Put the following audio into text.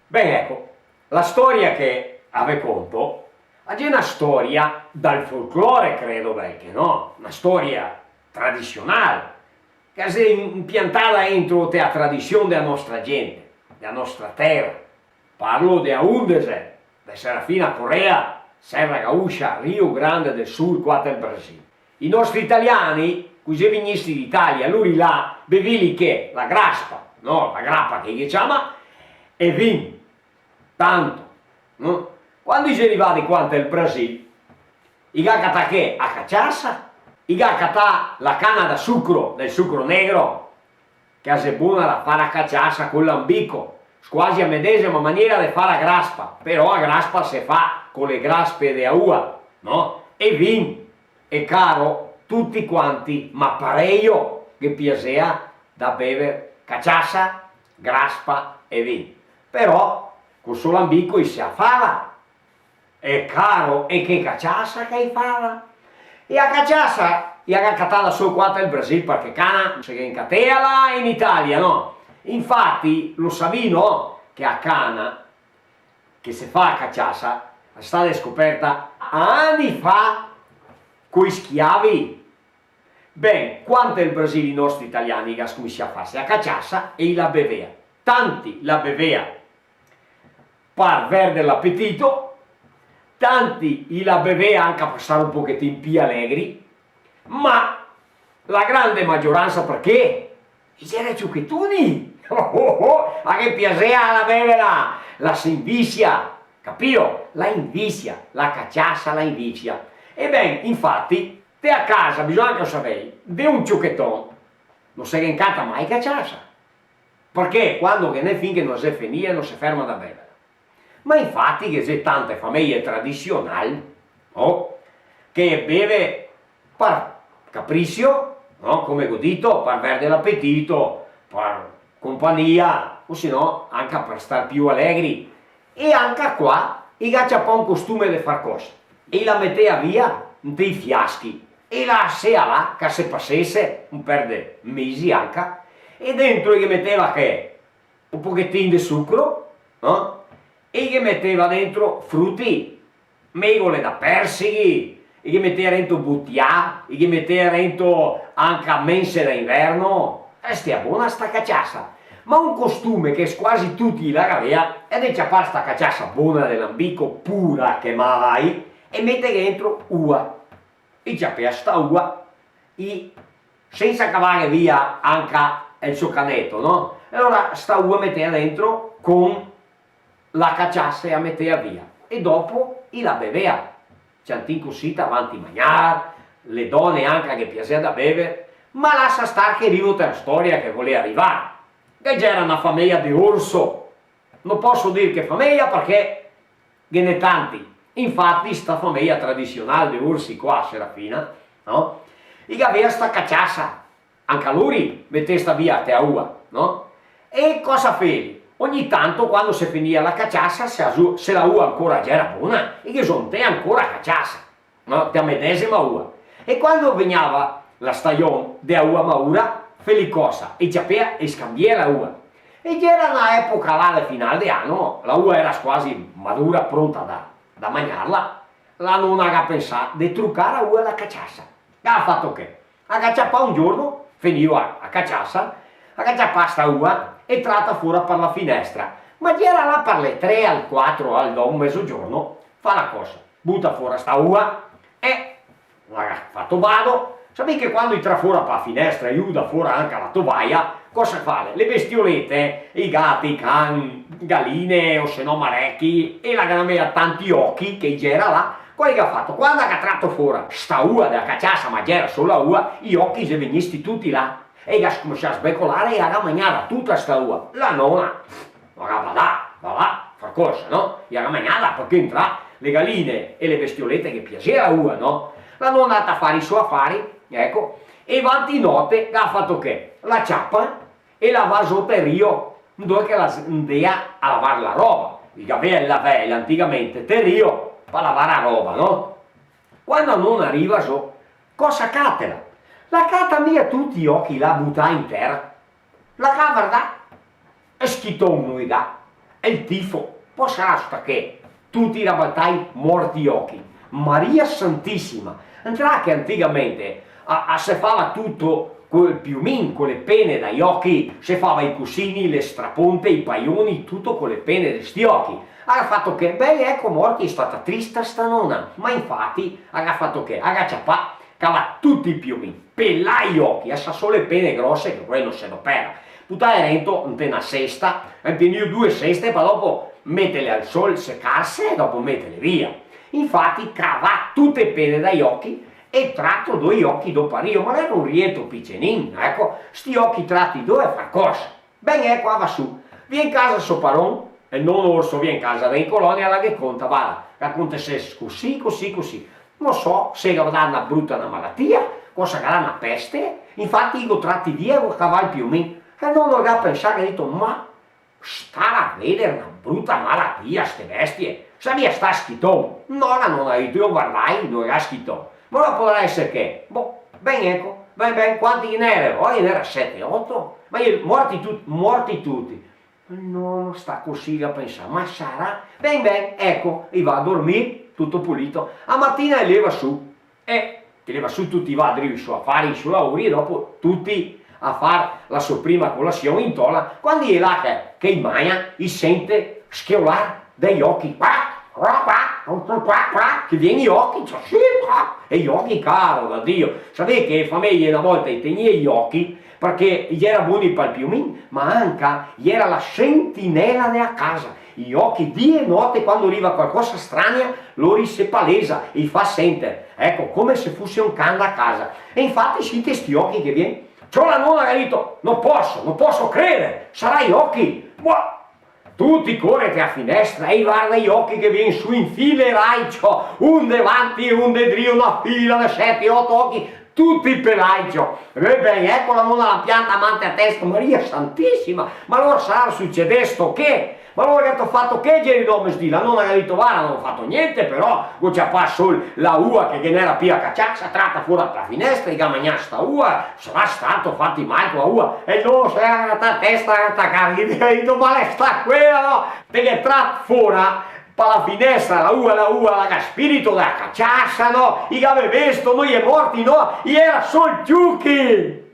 Bene, ecco, la storia che racconto è una storia dal folklore, credo, perché no? Una storia tradizionale, che si è impiantata dentro la tradizione della nostra gente, della nostra terra. Parlo di Aundese, di Serafina Correa, Serra Gaúcha, Rio Grande del Sul, qua del Brasile. I nostri italiani, così venisti d'Italia, loro là, bevili che la graspa, no? La grappa che gli chiama, e vin, tanto, no? Quando si arriva di qua del Brasile, i gacata che a cacciassa, i gacata la canna da sucro, del sucro negro, che è buona da fare a cacciassa con l'ambico, quasi a medesima maniera di fare la graspa, però la graspa si fa con le graspe di ua, no? E vin, è caro tutti quanti, ma pareio che piaceva da bere cacciassa, graspa e vin. Però con solo ambico si fava, è caro, e che cacciassa che fava? E a cacciassa ha catata solo qua nel Brasile perché cana si incateala in Italia, no? Infatti lo Savino che a cana che si fa a cacciassa è stata scoperta anni fa coi schiavi. Ben, quanto il Brasile i nostri italiani che come si farsi a cacciassa e la bevea. Tanti la bevea per verde l'appetito, tanti la bevea anche a passare un pochettino più allegri, ma la grande maggioranza perché? C'era ciucchettuni! A che piaceva la bevera, la si invizia, capito? La invizia, la cacciassa la invizia. E ben, infatti, te a casa bisogna che sapere, di un ciucchettone non si rincanta mai cacciassa, perché quando che ne finché non si finisce non si ferma da bere. Ma infatti che c'è tante famiglie tradizionali, no? Che beve per capriccio, no? Come godito, per avere l'appetito, per compagnia, o se no anche per stare più allegri. E anche qua i gaccia un costume di far cose e la metteva via dei fiaschi e la sea là che se passasse un per de mesi anche, e dentro gli metteva che un pochettino di sucro, no? E gli metteva dentro frutti, megole da persighi, e gli metteva dentro buttià, e gli metteva dentro anche mense da inverno, e stia buona sta cacciassa. Ma un costume che quasi tutti la aveva è di ciappare sta cacciassa buona dell'ambico, pura che mai, e mette dentro ua. E ciappia sta ua, e senza cavare via anche il suo canetto, no? E allora sta ua metteva dentro con la cacciassa e la metteva via. E dopo la bevea. C'è così avanti a mangiare, le donne anche che piaceva da bere, ma lascia stare che arrivo la storia che voleva arrivare. Che già era una famiglia di orso, non posso dire che famiglia perché ce ne tanti. Infatti sta famiglia tradizionale di orsi qua a Serafina, no? E aveva sta cacciassa, anche a lui metteva sta via a ua, no? E cosa fai? Ogni tanto quando si finiva la cacciassa, se la ua ancora già era buona, e che sono te ancora cacciassa, no? Te medesima ua. E quando veniva la stagione della ua maura, felicosa e giapea e scambiava la ua. E già era un'epoca là alla finale di anno, la ua era quasi madura, pronta da mangiarla, la nonna ha pensato di truccare la ua alla cacciassa. E ha fatto che? Ha cacciato un giorno, finiva a cacciassa, ha cacciato sta ua e tratta fuori per la finestra. Ma già era là per le 3 al 4 al dopo mezzogiorno, fa la cosa, butta fuori sta ua e ha fatto vado. Sapete che quando entra fuori per la finestra e uda fuori anche la tovaia, cosa fa? Le bestiolette, i gatti, i cani, galline o se no marecchi, e la granamela tanti occhi che c'era là, quello che ha fatto? Quando ha tratto fuori sta ua della cacciassa, ma c'era solo la ua, gli occhi si venisti tutti là. E ha cominciato a sbecolare e ha mangiato tutta sta ua. La nonna, va là, fa cosa, no? E ha mangiata perché entra le galline e le bestiolette che piaceva la ua, no? La nonna è andata a fare i suoi affari, ecco, e avanti notte ha fatto che? La ciappa e la va sotto il rio, dove che la andava a lavare la roba. Il aveva il lavello anticamente, te rio, per lavare la roba, no? Quando non arriva so, cosa catela? La cata mia tutti gli occhi la butta in terra, la guarda e schitò un nuida, e il tifo, poi sarà sta che tutti i rabaltai morti gli occhi, Maria Santissima, andrà che anticamente si fava tutto quel piumin, con le pene dagli occhi, si fava i cusini, le strapunte, i paioni, tutto con le pene di sti occhi. Ha fatto che, beh, ecco, morti è stata trista sta nonna, ma infatti ha fatto che, agacciapà, cava tutti i piumin, pelai gli occhi, sa solo le pene grosse, che quello se lo pera. Puttane rento, in una cesta, in 2 ceste, poi dopo metterle al sole, seccarsi e dopo metterle via. Infatti cava tutte le pene dagli occhi e tratto 2 occhi dopo arrivo, ma era un rietto piccenino, ecco, sti occhi tratti 2 e fa cosa. Ben ecco, va su, viene in casa Soparon, e non orso viene in casa in colonia, la che conta, va, racconta se così, non so se avrà una brutta malattia, cosa sarà una peste, infatti io tratti via con cavallo più o meno, e non ho da pensare, ho detto, ma stare a vedere una brutta malattia, ste bestie, sabia sta schitone, no, non ha detto, io guardai, non era schitone, ma non potrà essere che, boh, ben ecco, ben, quanti ne erano? Oh, ne era 7, 8, ma io, morti tutti. No, non sta così a pensare, ma sarà? Ben, ecco, e va a dormire, tutto pulito. A mattina leva su, e leva su tutti i vadri, i suoi affari, i suoi lavori, e dopo tutti a fare la sua prima colazione in tola. Quando è là che in magna, sente schiolare degli occhi, che viene gli occhi, cioè, sì, e gli occhi caro da Dio. Sapete che le famiglie una volta tenevano gli occhi perché gli era buoni per il piumin, ma anche gli era la sentinella della casa. Gli occhi di e notte quando arriva qualcosa strana lo si palesa e fa sentire, ecco, come se fosse un cane a casa. E infatti sente sti occhi che viene. C'ho la nonna che ha detto, non posso credere, sarai occhi. Boh. Tutti correte a finestra e guarda gli occhi che viene su in fileraicio, un davanti e un dietro, una fila di 7, 8 occhi, tutti il pelaggio. Bene, ecco la nonna la pianta amante a testa, Maria Santissima, ma allora sarà successo che? Ma allora che ho fatto che gli nome sti? La nonna che ha detto guarda non ho fatto niente, però non c'è pas solo la ua che ne era pia cacciaccia, tratta fuori dalla finestra, e gamagna sta ua, sarà stato fatti male con la ua, e non se era la testa attaccata, gli ho detto male sta quella no, perché tratta fuori per la finestra, la ua, la spirito della cacciassa no, i che aveva visto, noi è morti no, era solo Ciucchi.